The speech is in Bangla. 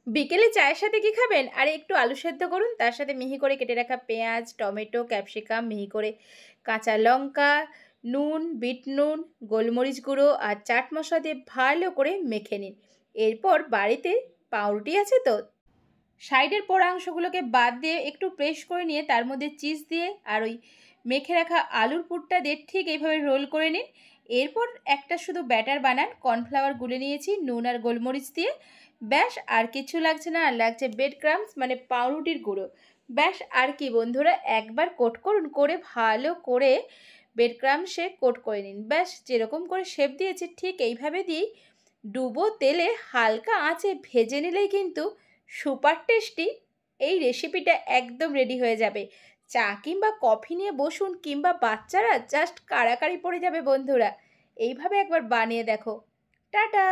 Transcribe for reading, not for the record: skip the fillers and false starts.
বিকেলে চায়ের সাথে কি খাবেন? আরে একটু আলু সেদ্ধ করুন, তার সাথে মিহি করে কেটে রাখা পেঁয়াজ, টমেটো, ক্যাপসিকাম, মিহি করে কাঁচা লঙ্কা, নুন, বিট নুন, গোলমরিচ গুঁড়ো আর চাট মশলা দিয়ে ভালো করে মেখে নিন। এরপর বাড়িতে পাউরুটি আছে তো, সাইডের পোড়া অংশগুলোকে বাদ দিয়ে একটু প্রেস করে নিয়ে তার মধ্যে চিজ দিয়ে আর ওই মেখে রাখা আলুর পুরটা দিয়ে ঠিক এইভাবে রোল করে নিন। এরপর একটা শুধু ব্যাটার বানান, কর্নফ্লাওয়ার গুলে নিয়েছি নুন আর গোলমরিচ দিয়ে। ব্যাস, আর কিছু লাগছে না, আর লাগছে ব্রেড ক্রাম্বস মানে পাউরুটির গুঁড়ো। ব্যাস, আর কি বন্ধুরা, একবার কোট করুন, করে ভালো করে ব্রেড ক্রাম্বসে কোট করে নিন। ব্যাস, যেরকম করে শেপ দিয়েছি ঠিক এইভাবে দিয়েই ডুবো তেলে হালকা আঁচে ভেজে নিলেই কিন্তু সুপার টেস্টি এই রেসিপিটা একদম রেডি হয়ে যাবে। চা কিংবা কফি নিয়ে বসুন, কিংবা বাচ্চারা জাস্ট কাড়াকাড়ি পড়ে যাবে বন্ধুরা। এইভাবে একবার বানিয়ে দেখো। টাটা।